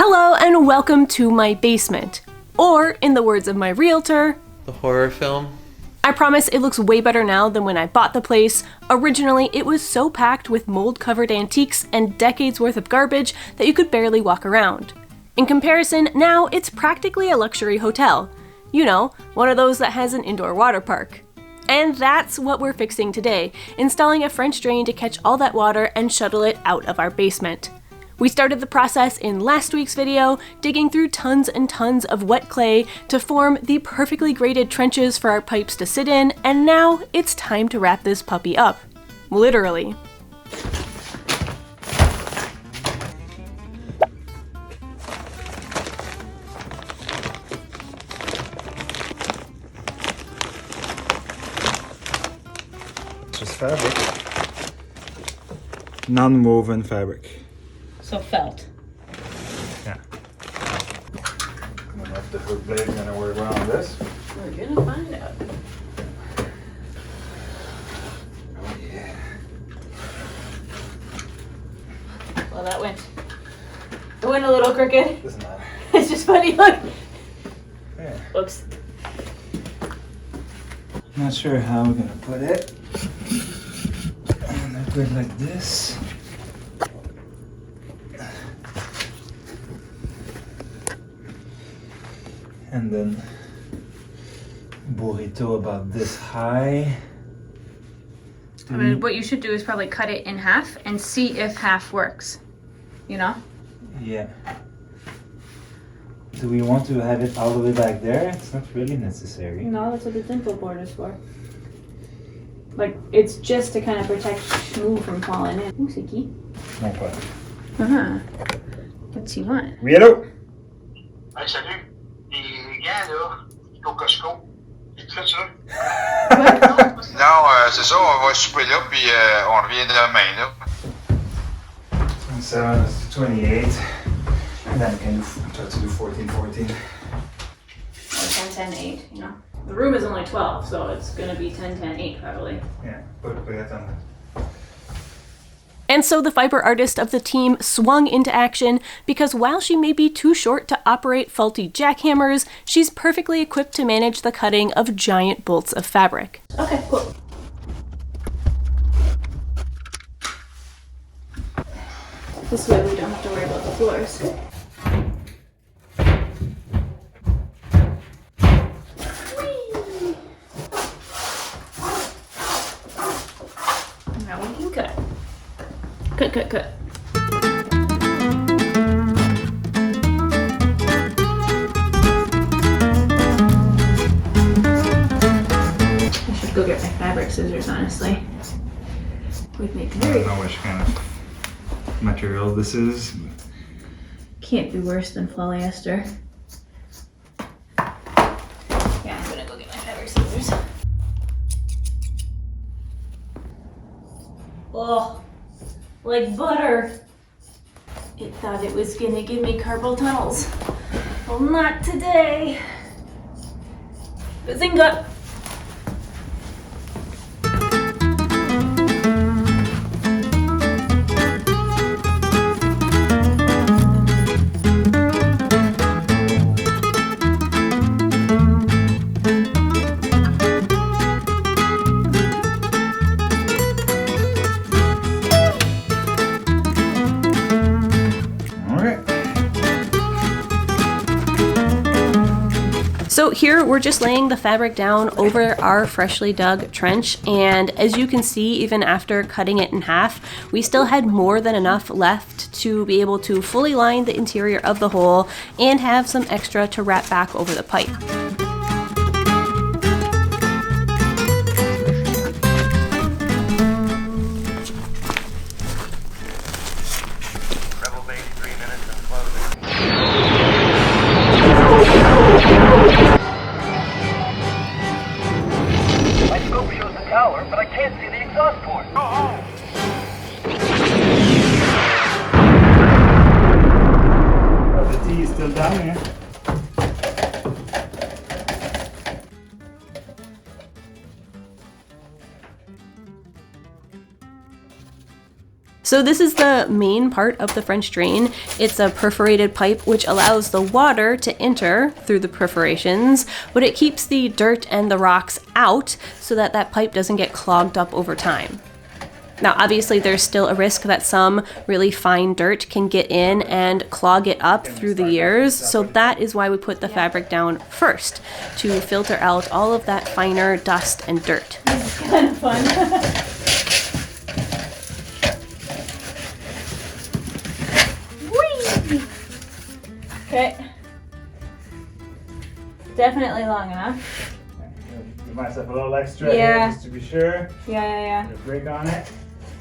Hello and welcome to my basement. Or, in the words of my realtor, the horror film. I promise it looks way better now than when I bought the place. Originally, it was so packed with mold-covered antiques and decades worth of garbage that you could barely walk around. In comparison, now it's practically a luxury hotel. You know, one of those that has an indoor water park. And that's what we're fixing today, installing a French drain to catch all that water and shuttle it out of our basement. We started the process in last week's video, digging through tons and tons of wet clay to form the perfectly graded trenches for our pipes to sit in, and now it's time to wrap this puppy up. Literally. Just fabric. Non-woven fabric. So felt. Yeah. I don't know if the hook blade is gonna work well on this. We're gonna find out. Oh yeah. Well, that went a little crooked. Doesn't matter. It's just funny, look. Yeah. Oops. Not sure how we're gonna put it. I'm gonna put it like this. And then burrito about this high. I mean, what you should do is probably cut it in half and see if half works. You know? Yeah. Do we want to have it all the way back there? It's not really necessary. No, that's what the dimple board is for. Like, it's just to kind of protect Shmoo from falling in. Ooh, Siki. Mon pas. Uh-huh. What's he want? Oui, allô? Hey, salut! Les gants, là, au Costco, ils te font ça? Non, c'est ça, on va souper là, puis on revient demain, là. 27 is 28. And then we can try to do 14, 14. 10, 10, 8, you know? The room is only 12, so it's gonna be 10, 10, 8 probably. Yeah, put that on. And so the fiber artist of the team swung into action because while she may be too short to operate faulty jackhammers, she's perfectly equipped to manage the cutting of giant bolts of fabric. Okay, cool. This way we don't have to worry about the floors. Now we can cut. Cut. I should go get my fabric scissors, honestly. Would make I don't very... know which kind of material this is. Can't be worse than polyester. Yeah, I'm gonna go get my fabric scissors. Oh, like butter. It thought it was gonna give me carpal tunnels. Well, not today. Bazinga! So here we're just laying the fabric down over our freshly dug trench, and as you can see, even after cutting it in half, we still had more than enough left to be able to fully line the interior of the hole and have some extra to wrap back over the pipe. Rebel base, 3 minutes and closing. My scope shows the tower, but I can't see the exhaust port. The tea is still down here. So this is the main part of the French drain. It's a perforated pipe which allows the water to enter through the perforations, but it keeps the dirt and the rocks out so that that pipe doesn't get clogged up over time. Now, obviously, there's still a risk that some really fine dirt can get in and clog it up through the years, so that is why we put the fabric down first, to filter out all of that finer dust and dirt. This is kind of fun. Whee! Okay. Definitely long enough. Give myself a little extra Yeah. here just to be sure. Yeah. Put a break on it.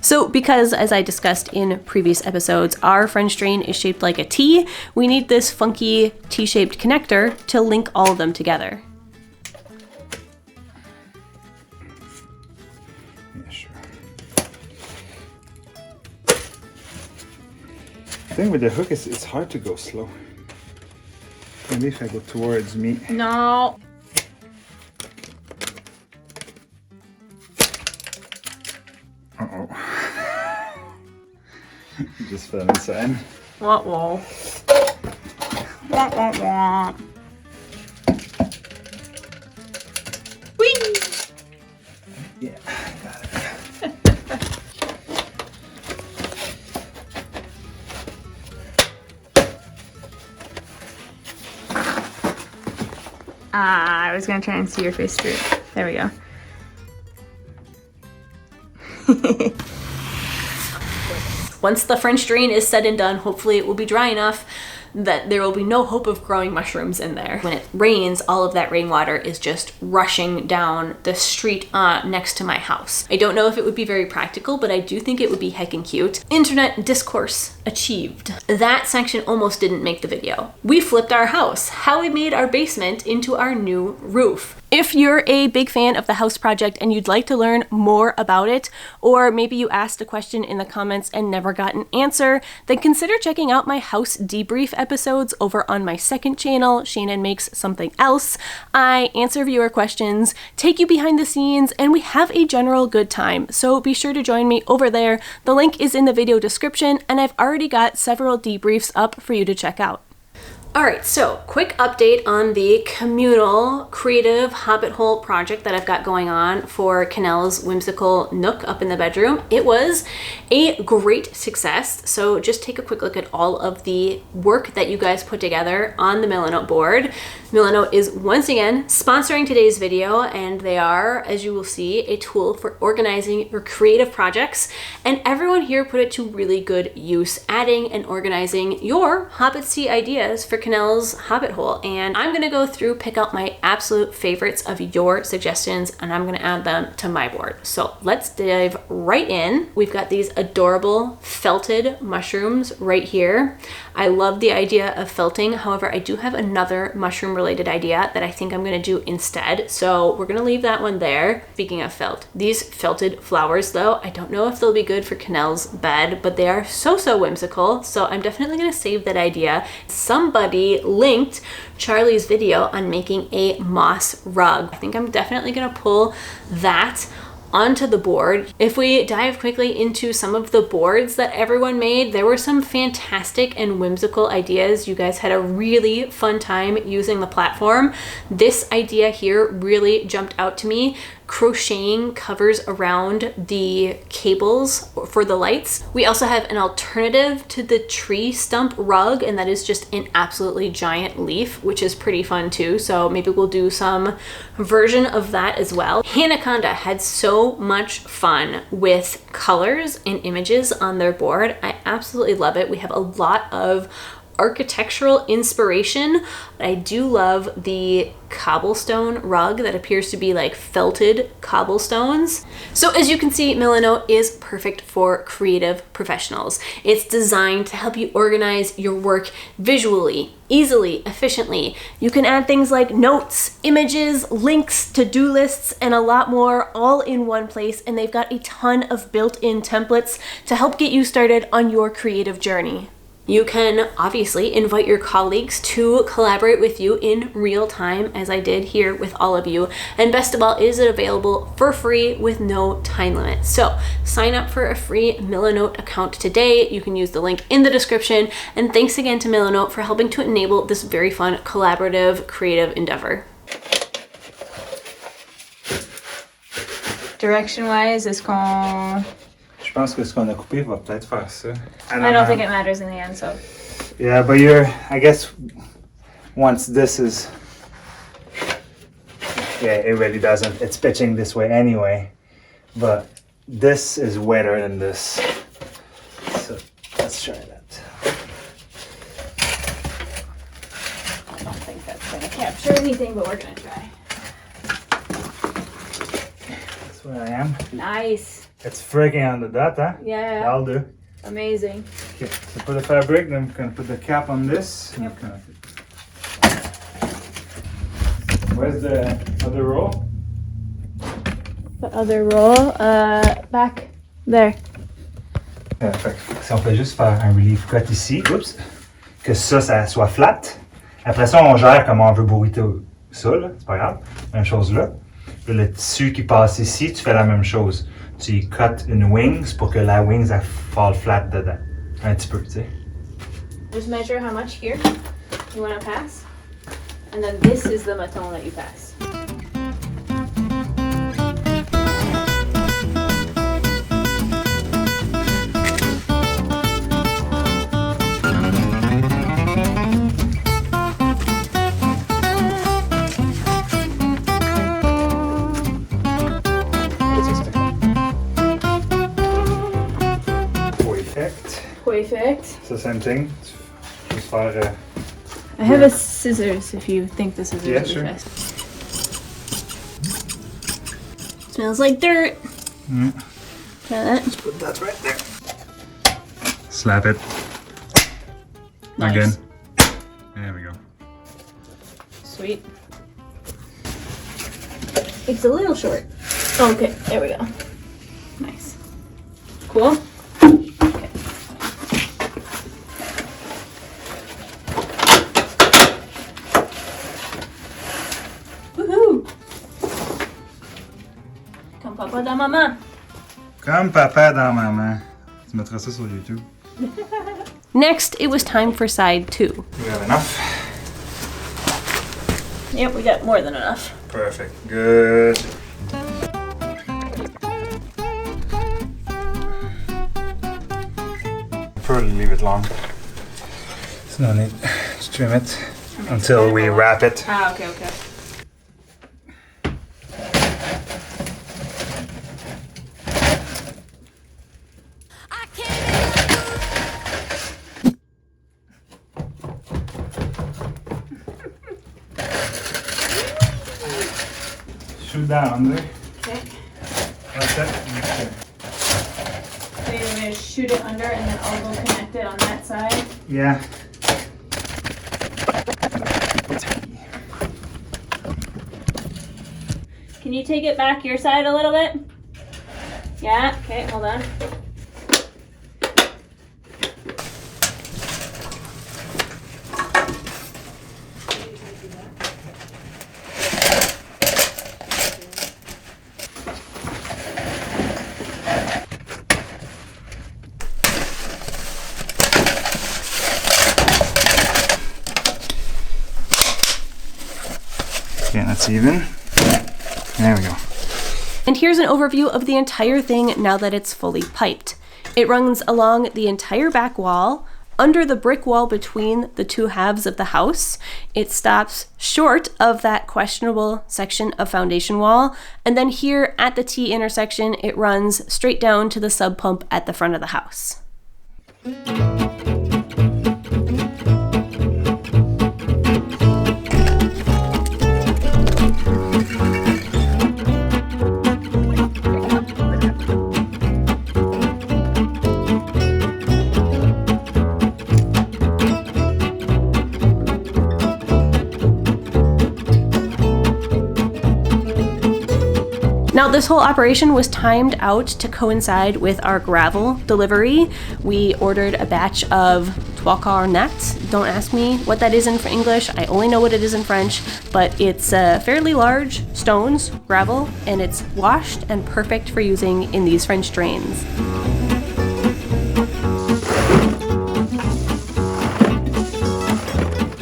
So because, as I discussed in previous episodes, our French drain is shaped like a T, we need this funky T-shaped connector to link all of them together. Yeah, sure. The thing with the hook is it's hard to go slow. Maybe if I go towards me. No. Uh-oh. Just fell inside. Wah wah. Wah wah wah. Whee! Yeah, got it. I was gonna try and see your face through it. There we go. Once the French drain is said and done, hopefully it will be dry enough that there will be no hope of growing mushrooms in there. When it rains, all of that rainwater is just rushing down the street next to my house. I don't know if it would be very practical, but I do think it would be heckin' cute. Internet discourse achieved. That section almost didn't make the video. We flipped our house. How we made our basement into our new roof. If you're a big fan of the house project and you'd like to learn more about it, or maybe you asked a question in the comments and never got an answer, then consider checking out my house debrief episodes over on my second channel, Shannon Makes Something Else. I answer viewer questions, take you behind the scenes, and we have a general good time, so be sure to join me over there. The link is in the video description, and I've already got several debriefs up for you to check out. Alright, so quick update on the communal creative hobbit hole project that I've got going on for Cannell's whimsical nook up in the bedroom. It was a great success, so just take a quick look at all of the work that you guys put together on the Milanote board. Milanote is once again sponsoring today's video, and they are, as you will see, a tool for organizing your creative projects, and everyone here put it to really good use, adding and organizing your Hobbitsy ideas for Cannell's Hobbit Hole. And I'm gonna go through, pick out my absolute favorites of your suggestions, and I'm gonna add them to my board. So let's dive right in. We've got these adorable felted mushrooms right here. I love the idea of felting. However, I do have another mushroom related idea that I think I'm gonna do instead. So we're gonna leave that one there. Speaking of felt, these felted flowers though, I don't know if they'll be good for Cannell's bed, but they are so whimsical. So I'm definitely gonna save that idea. Somebody linked Charlie's video on making a moss rug. I think I'm definitely gonna pull that onto the board. If we dive quickly into some of the boards that everyone made, there were some fantastic and whimsical ideas. You guys had a really fun time using the platform. This idea here really jumped out to me. Crocheting covers around the cables for the lights. We also have an alternative to the tree stump rug, and that is just an absolutely giant leaf, which is pretty fun too. So maybe we'll do some version of that as well. Hanaconda had so much fun with colors and images on their board. I absolutely love it. We have a lot of architectural inspiration. I do love the cobblestone rug that appears to be like felted cobblestones. So as you can see, Milanote is perfect for creative professionals. It's designed to help you organize your work visually, easily, efficiently. You can add things like notes, images, links, to-do lists, and a lot more all in one place, and they've got a ton of built-in templates to help get you started on your creative journey. You can obviously invite your colleagues to collaborate with you in real time, as I did here with all of you. And best of all, is it available for free with no time limit. So sign up for a free Milanote account today. You can use the link in the description. And thanks again to Milanote for helping to enable this very fun, collaborative, creative endeavor. Direction-wise, est-ce qu'on... Je pense que ce qu'on a coupé va peut-être faire ça. I don't think it matters in the end, so... Yeah, but I guess, once this is... Yeah, it really doesn't. It's pitching this way anyway. But this is wetter than this. So, let's try that. I don't think that's going to capture anything, but we're going to try. That's where I am. Nice. It's freaking on the dot, huh? Yeah. That'll do. Amazing. Okay, so put the fabric, then we're gonna put the cap on this. Yep. Where's the other roll? The other roll, back there. Fait que si on fait juste faire un relief cut ici, oups, que ça soit flat. Après ça, on gère comment on veut burrito ça, là, c'est pas grave. Même chose là. Puis le tissu qui passe ici, tu fais la même chose. Tu cut une wings pour que la wings elle fall flat dedans. Un petit peu, tu sais. Just measure how much here you want to pass. And then this is the maton that you pass. Perfect. So same thing. Just faire. I have a scissors if you think the scissors Yeah, would be sure. fast. Smells like dirt. Try that. Put that right there. Slap it. Nice. Again. There we go. Sweet. It's a little short. Okay, there we go. Nice. Cool. Papa dans maman. Comme papa dans maman. Tu mettras ça sur YouTube. Next, it was time for side 2. Do we have enough? Yep, we got more than enough. Perfect. Good. Probably leave it long. There's no need to trim it until we wrap it. Ah, okay, okay. Shoot that under. Okay. That's it. So you're going to shoot it under and then I'll go connect it on that side? Yeah. Can you take it back your side a little bit? Yeah? Okay, hold on. Okay, that's even. There we go. And here's an overview of the entire thing now that it's fully piped. It runs along the entire back wall, under the brick wall between the two halves of the house. It stops short of that questionable section of foundation wall. And then here at the T intersection, it runs straight down to the sub pump at the front of the house. Now, this whole operation was timed out to coincide with our gravel delivery. We ordered a batch of trois quarts net. Don't ask me what that is in English. I only know what it is in French, but it's fairly large stones, gravel, and it's washed and perfect for using in these French drains.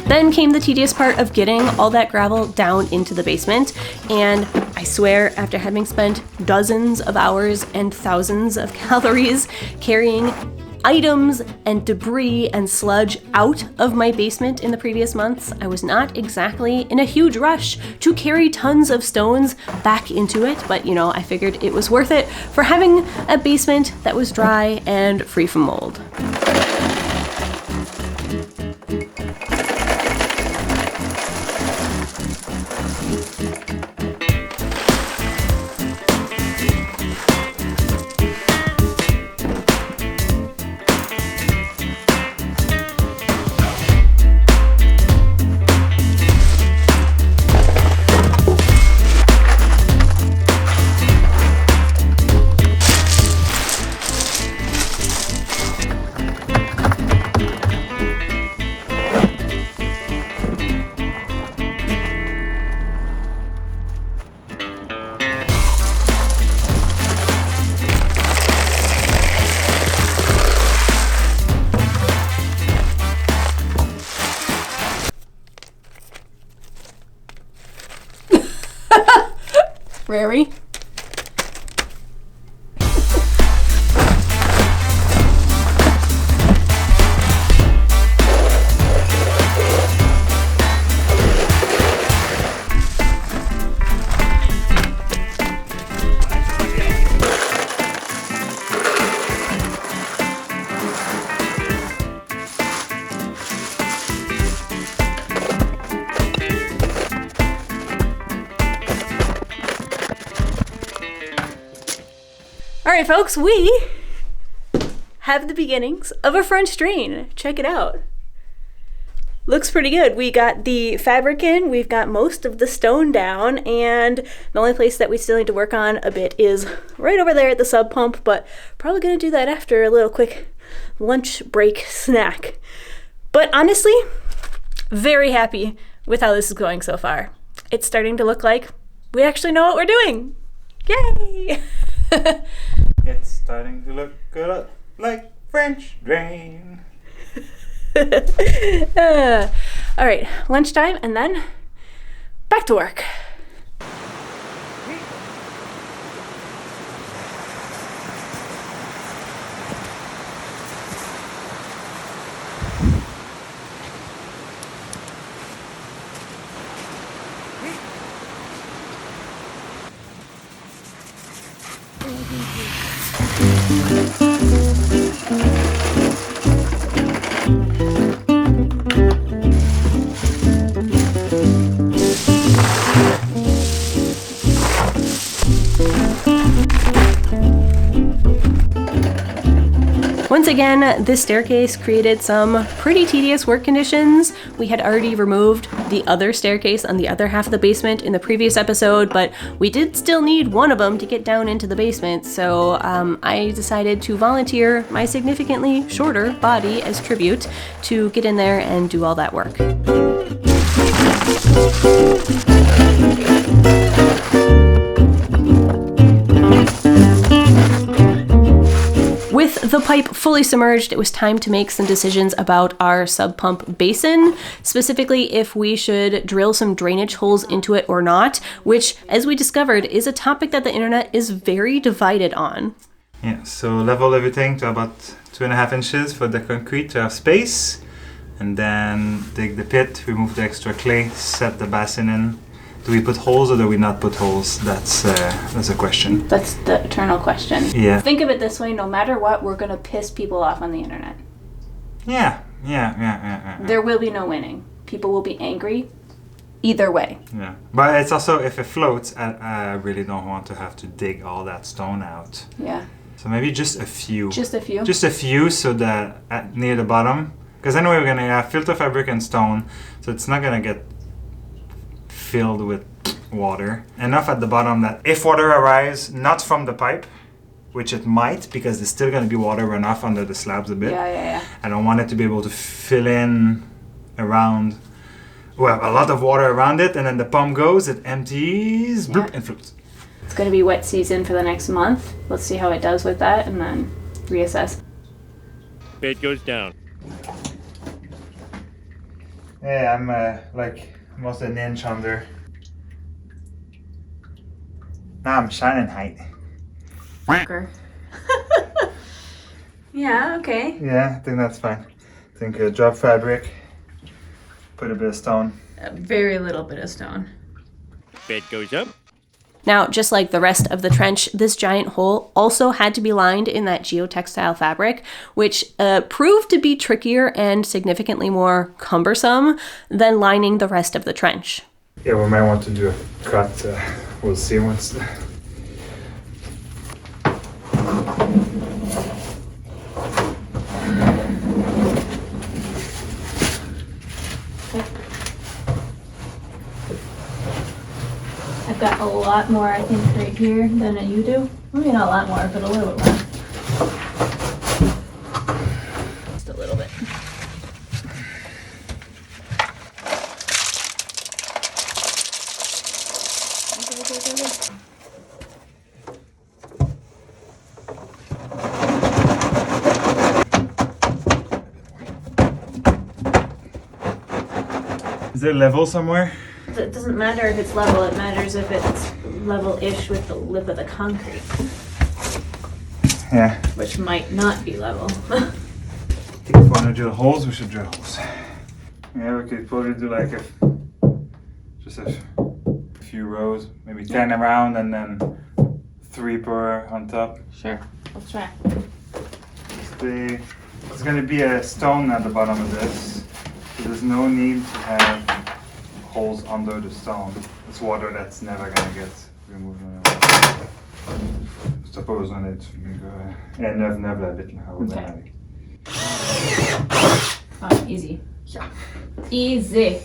Then came the tedious part of getting all that gravel down into the basement, and I swear, after having spent dozens of hours and thousands of calories carrying items and debris and sludge out of my basement in the previous months, I was not exactly in a huge rush to carry tons of stones back into it, but you know, I figured it was worth it for having a basement that was dry and free from mold. Rary. Alright folks, we have the beginnings of a French drain. Check it out. Looks pretty good. We got the fabric in, we've got most of the stone down, and the only place that we still need to work on a bit is right over there at the sub pump, but probably gonna do that after a little quick lunch break snack. But honestly, very happy with how this is going so far. It's starting to look like we actually know what we're doing. Yay! It's starting to look good like French drain. All right, lunchtime and then back to work. Once again, this staircase created some pretty tedious work conditions. We had already removed the other staircase on the other half of the basement in the previous episode, but we did still need one of them to get down into the basement, so I decided to volunteer my significantly shorter body as tribute to get in there and do all that work. With the pipe fully submerged, it was time to make some decisions about our sub pump basin, specifically if we should drill some drainage holes into it or not, which, as we discovered, is a topic that the internet is very divided on. Yeah, so level everything to about 2.5 inches for the concrete to have space, and then dig the pit, remove the extra clay, set the basin in. Do we put holes or do we not put holes? That's a question. That's the eternal question. Yeah. Think of it this way, no matter what, we're going to piss people off on the internet. Yeah. There will be no winning. People will be angry either way. Yeah. But it's also, if it floats, I really don't want to have to dig all that stone out. Yeah. So maybe just a few. Just a few? Just a few so that near the bottom. Because anyway, we're going to have filter fabric and stone, so it's not going to get filled with water. Enough at the bottom that if water arrives, not from the pipe, which it might because there's still going to be water runoff under the slabs a bit. Yeah. I don't want it to be able to fill in around, well, a lot of water around it, and then the pump goes, it empties, bloop, and floats. It's going to be wet season for the next month. Let's see how it does with that and then reassess. Bed goes down. Yeah, I'm like almost an inch under. Now I'm shining height. Yeah, okay. Yeah, I think that's fine. I think drop fabric, put a bit of stone. A very little bit of stone. Bed goes up. Now, just like the rest of the trench, this giant hole also had to be lined in that geotextile fabric, which proved to be trickier and significantly more cumbersome than lining the rest of the trench. Yeah, we might want to do a cut. We'll see once. I've got a lot more, I think, right here than you do. Maybe not a lot more, but a little bit more. Just a little bit. Is there level somewhere? It doesn't matter if it's level, it matters if it's level-ish with the lip of the concrete, Yeah. which might not be level. I think if we want to drill holes, we should drill holes. Yeah, we could probably do like just a few rows, maybe 10 around and then 3 per on top. Sure, I'll try. There's going to be a stone at the bottom of this, so there's no need to have holes under the stone. It's water that's never going to get removed. Je pas besoin d'être neuf la bête là. Okay. Oh, easy. Easy.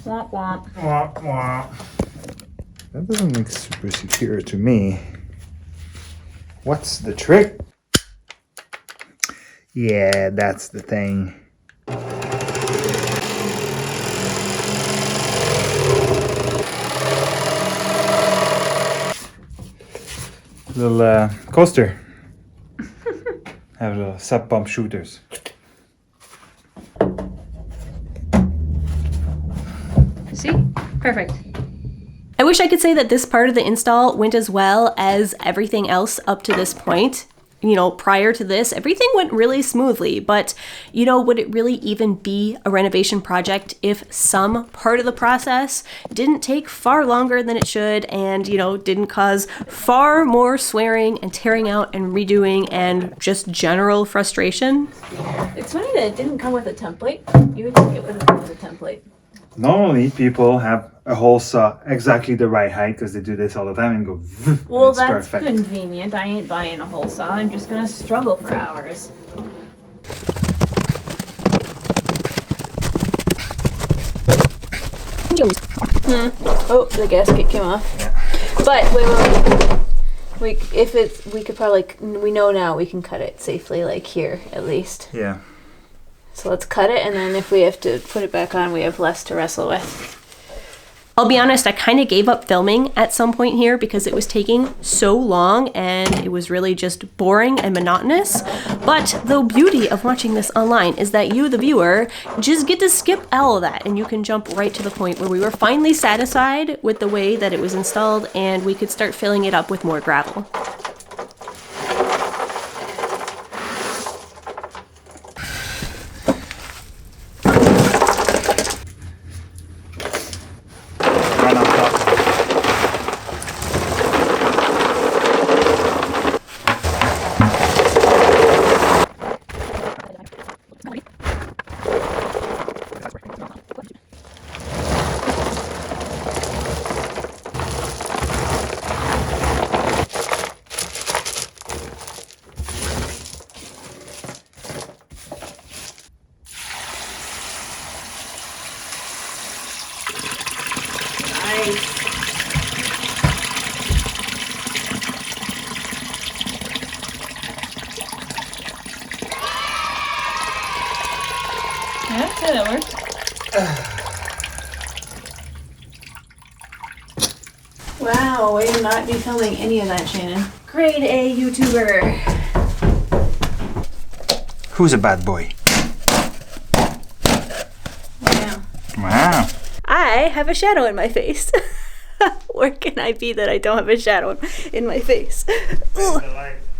Womp womp. Wah, wah. That doesn't look super secure to me. What's the trick? Yeah, that's the thing. Little coaster. Have little sub pump shooters. See? Perfect. I wish I could say that this part of the install went as well as everything else up to this point. You know, prior to this, everything went really smoothly, but, you know, would it really even be a renovation project if some part of the process didn't take far longer than it should and, you know, didn't cause far more swearing and tearing out and redoing and just general frustration? It's funny that it didn't come with a template. You would think it would have come with a template. Normally, people have a hole saw exactly the right height because they do this all the time and go. Well, it's that's perfect. convenient. I ain't buying a hole saw. I'm just gonna struggle for hours. Oh, the gasket came off. But wait. We could probably, we know now we can cut it safely, like here at least. Yeah. So let's cut it, and then if we have to put it back on, we have less to wrestle with. I'll be honest, I kind of gave up filming at some point here because it was taking so long and it was really just boring and monotonous. But the beauty of watching this online is that you, the viewer, just get to skip all of that and you can jump right to the point where we were finally satisfied with the way that it was installed and we could start filling it up with more gravel. Right on top. Nice. Yeah, that worked. Wow, way to not be filming any of that, Shannon. Grade A YouTuber. Who's a bad boy? Wow. Wow. I have a shadow in my face. Where can I be that I don't have a shadow in my face? Ugh.